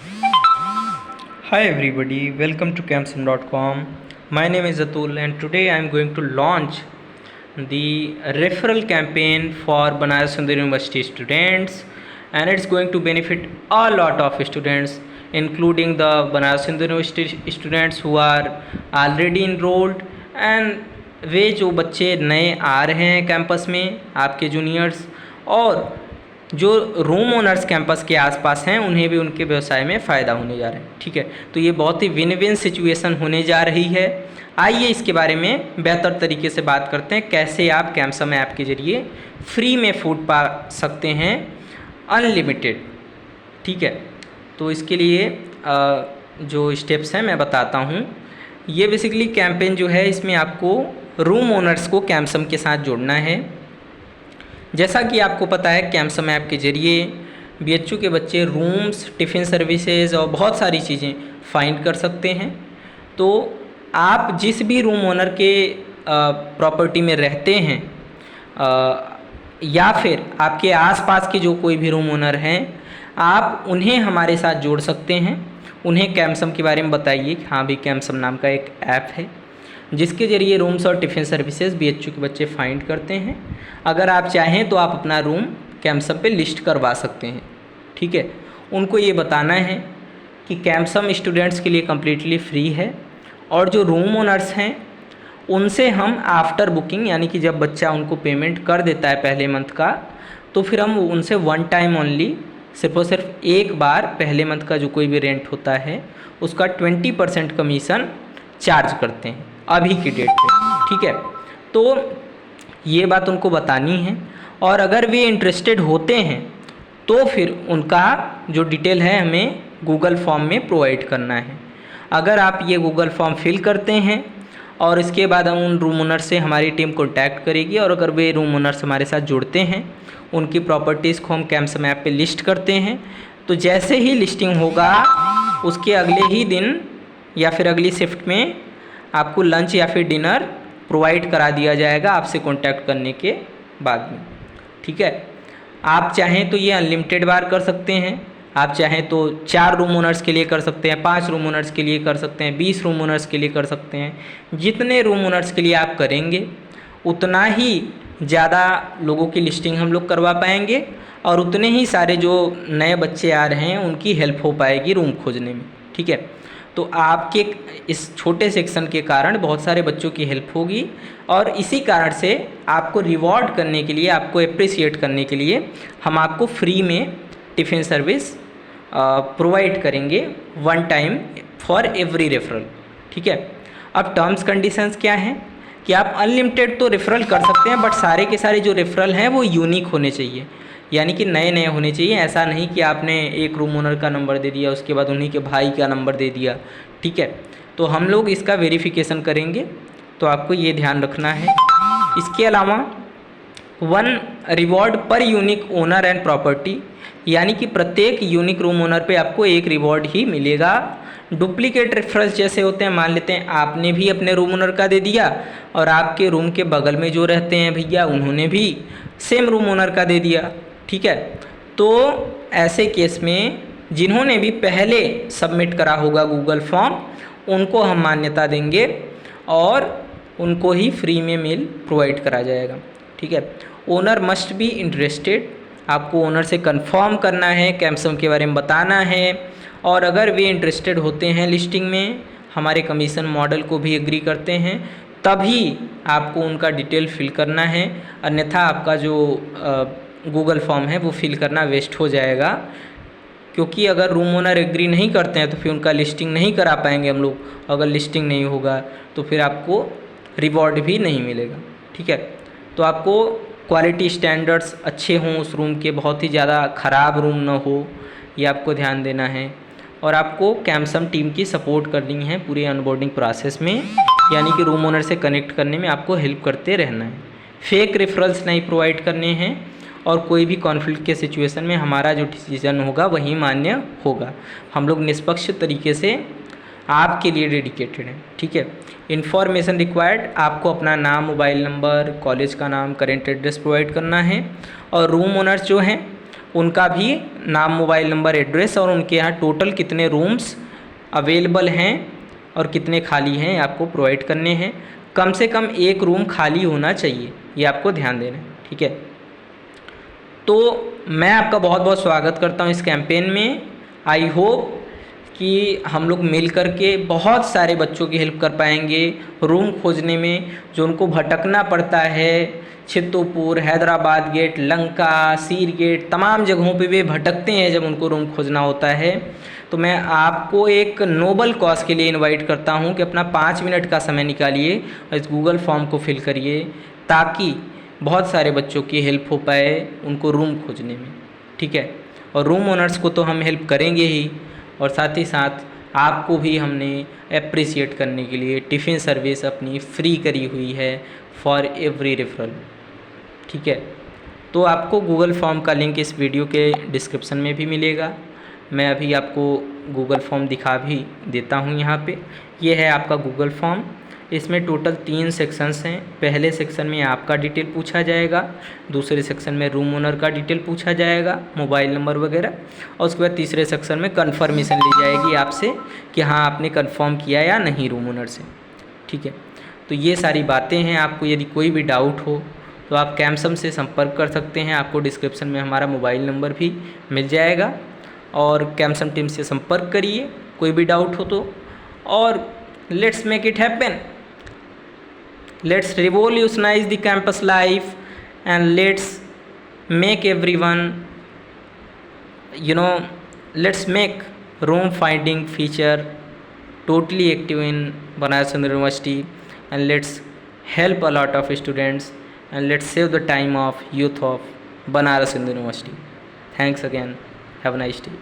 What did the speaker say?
Hi everybody, welcome to Campsim.com. My name is Atul and today I am going to launch the referral campaign for Banaras Sundar University students, and it's going to benefit a lot of students including the Banaras Sundar University students who are already enrolled and वे जो बच्चे नए आ रहे हैं campus में आपके juniors, और जो room owners campus के आसपास हैं उन्हें भी उनके व्यवसाय में फ़ायदा होने जा रहा है। ठीक है, तो ये बहुत ही विन विन सिचुएशन होने जा रही है। आइए इसके बारे में बेहतर तरीके से बात करते हैं, कैसे आप कैम्पसम ऐप के ज़रिए फ्री में फूड पा सकते हैं अनलिमिटेड। ठीक है, तो इसके लिए जो स्टेप्स हैं मैं बताता हूँ। ये बेसिकली कैंपेन जो है इसमें आपको रूम ओनर्स को कैम्पसम के साथ जोड़ना है। जैसा कि आपको पता है कैम्पसम ऐप के ज़रिए बीएचयू के बच्चे रूम्स, टिफ़िन सर्विसेज और बहुत सारी चीज़ें फाइंड कर सकते हैं। तो आप जिस भी रूम ओनर के प्रॉपर्टी में रहते हैं या फिर आपके आसपास के जो कोई भी रूम ओनर हैं, आप उन्हें हमारे साथ जोड़ सकते हैं। उन्हें कैम्पसम के बारे में बताइए कि हाँ भी कैम्पसम नाम का एक ऐप है जिसके ज़रिए रूम्स और टिफ़िन सर्विसेज बीएचयू के बच्चे फाइंड करते हैं। अगर आप चाहें तो आप अपना रूम कैम्पसम पे लिस्ट करवा सकते हैं। ठीक है, उनको ये बताना है कि कैम्पसम स्टूडेंट्स के लिए कम्प्लीटली फ्री है और जो रूम ओनर्स हैं उनसे हम आफ्टर बुकिंग, यानी कि जब बच्चा उनको पेमेंट कर देता है पहले मंथ का, तो फिर हम उनसे वन टाइम ओनली, सिर्फ और सिर्फ एक बार पहले मंथ का जो कोई भी रेंट होता है उसका 20% कमीशन चार्ज करते हैं अभी की डेट पे। ठीक है, तो ये बात उनको बतानी है और अगर वे इंटरेस्टेड होते हैं तो फिर उनका जो डिटेल है हमें गूगल फॉर्म में प्रोवाइड करना है। अगर आप ये गूगल फॉर्म फिल करते हैं और इसके बाद हम उन रूम ओनर से हमारी टीम कॉन्टैक्ट करेगी, और अगर वे रूम ओनर्स हमारे साथ जुड़ते हैं, उनकी प्रॉपर्टीज़ को हम कैम्पसम ऐप पे लिस्ट करते हैं, तो जैसे ही लिस्टिंग होगा उसके अगले ही दिन या फिर अगली शिफ्ट में आपको लंच या फिर डिनर प्रोवाइड करा दिया जाएगा आपसे कांटेक्ट करने के बाद में। ठीक है, आप चाहें तो ये अनलिमिटेड बार कर सकते हैं, आप चाहें तो 4 रूम ओनर्स के लिए कर सकते हैं, 5 रूम ओनर्स के लिए कर सकते हैं, 20 रूम ओनर्स के लिए कर सकते हैं। जितने रूम ओनर्स के लिए आप करेंगे उतना ही ज़्यादा लोगों की लिस्टिंग हम लोग करवा पाएंगे और उतने ही सारे जो नए बच्चे आ रहे हैं उनकी हेल्प हो पाएगी रूम खोजने में। ठीक है, तो आपके इस छोटे सेक्शन के कारण बहुत सारे बच्चों की हेल्प होगी और इसी कारण से आपको रिवॉर्ड करने के लिए, आपको अप्रिसिएट करने के लिए हम आपको फ्री में टिफ़िन सर्विस प्रोवाइड करेंगे one time for every referral. ठीक है, अब टर्म्स कंडीशंस क्या हैं कि आप अनलिमिटेड तो रेफरल कर सकते हैं, बट सारे के सारे जो रेफरल हैं वो यूनिक होने चाहिए, यानी कि नए नए होने चाहिए। ऐसा नहीं कि आपने एक रूम ओनर का नंबर दे दिया उसके बाद उन्हीं के भाई का नंबर दे दिया। ठीक है, तो हम लोग इसका वेरिफिकेशन करेंगे, तो आपको ये ध्यान रखना है। इसके अलावा 1 रिवॉर्ड पर यूनिक ओनर एंड प्रॉपर्टी, यानी कि प्रत्येक यूनिक रूम ओनर पे आपको एक रिवॉर्ड ही मिलेगा। डुप्लीकेट रेफरल्स जैसे होते हैं, मान लेते हैं आपने भी अपने रूम ओनर का दे दिया और आपके रूम के बगल में जो रहते हैं भैया उन्होंने भी सेम रूम ओनर का दे दिया। ठीक है, तो ऐसे केस में जिन्होंने भी पहले सबमिट करा होगा गूगल फॉर्म उनको हम मान्यता देंगे और उनको ही फ्री में मेल प्रोवाइड करा जाएगा। ठीक है, ओनर मस्ट बी इंटरेस्टेड, आपको ओनर से कंफर्म करना है, कैम्पसम के बारे में बताना है, और अगर वे इंटरेस्टेड होते हैं लिस्टिंग में, हमारे कमीशन मॉडल को भी एग्री करते हैं, तभी आपको उनका डिटेल फिल करना है। अन्यथा आपका जो गूगल फॉर्म है वो फिल करना वेस्ट हो जाएगा, क्योंकि अगर रूम ओनर एग्री नहीं करते हैं तो फिर उनका लिस्टिंग नहीं करा पाएंगे हम लोग। अगर लिस्टिंग नहीं होगा तो फिर आपको रिवॉर्ड भी नहीं मिलेगा। ठीक है, तो आपको क्वालिटी स्टैंडर्ड्स अच्छे हों उस रूम के, बहुत ही ज़्यादा ख़राब रूम ना हो, ये आपको ध्यान देना है। और आपको कैम्पसम टीम की सपोर्ट करनी है पूरे अनबोर्डिंग प्रोसेस में, यानी कि रूम ओनर से कनेक्ट करने में आपको हेल्प करते रहना है। फेक रेफरल्स नहीं प्रोवाइड करने हैं और कोई भी कॉन्फ्लिक्ट के सिचुएशन में हमारा जो डिसीजन होगा वही मान्य होगा। हम लोग निष्पक्ष तरीके से आपके लिए डेडिकेटेड हैं। ठीक है, इन्फॉर्मेशन रिक्वायर्ड, आपको अपना नाम, मोबाइल नंबर, कॉलेज का नाम, करेंट एड्रेस प्रोवाइड करना है, और रूम ओनर्स जो हैं उनका भी नाम, मोबाइल नंबर, एड्रेस और उनके यहाँ टोटल कितने रूम्स अवेलेबल हैं और कितने खाली हैं आपको प्रोवाइड करने हैं। कम से कम एक रूम खाली होना चाहिए, ये आपको ध्यान देना है, ठीक है। तो मैं आपका बहुत बहुत स्वागत करता हूँ इस कैंपेन में। आई होप कि हम लोग मिल कर के बहुत सारे बच्चों की हेल्प कर पाएंगे रूम खोजने में, जो उनको भटकना पड़ता है। चित्तौपुर, हैदराबाद गेट, लंका, सीर गेट, तमाम जगहों पे वे भटकते हैं जब उनको रूम खोजना होता है। तो मैं आपको एक नोबल कॉज के लिए इनवाइट करता हूं कि अपना 5 मिनट का समय निकालिए और इस गूगल फॉर्म को फिल करिए, ताकि बहुत सारे बच्चों की हेल्प हो पाए उनको रूम खोजने में, ठीक है। और रूम ओनर्स को तो हम हेल्प करेंगे ही, और साथ ही साथ आपको भी हमने अप्रिसिएट करने के लिए टिफ़िन सर्विस अपनी फ्री करी हुई है फॉर एवरी रेफरल, ठीक है। तो आपको गूगल फॉर्म का लिंक इस वीडियो के डिस्क्रिप्शन में भी मिलेगा। मैं अभी आपको गूगल फॉर्म दिखा भी देता हूँ यहाँ पे। ये है आपका गूगल फॉर्म। इसमें टोटल 3 सेक्शंस हैं। पहले सेक्शन में आपका डिटेल पूछा जाएगा, दूसरे सेक्शन में रूम ओनर का डिटेल पूछा जाएगा, मोबाइल नंबर वगैरह, और उसके बाद तीसरे सेक्शन में कन्फर्मेशन ली जाएगी आपसे कि हाँ आपने कन्फर्म किया या नहीं रूम ओनर से, ठीक है। तो ये सारी बातें हैं। आपको यदि कोई भी डाउट हो तो आप कैम्सम से संपर्क कर सकते हैं। आपको डिस्क्रिप्शन में हमारा मोबाइल नंबर भी मिल जाएगा, और कैम्सम टीम से संपर्क करिए कोई भी डाउट हो तो। और let's make it happen, let's revolutionise the campus life, and let's make everyone, let's make room finding feature totally active in Banaras Hindu University, and let's help a lot of students, and let's save the time of youth of Banaras Hindu University. Thanks again. Have a nice day.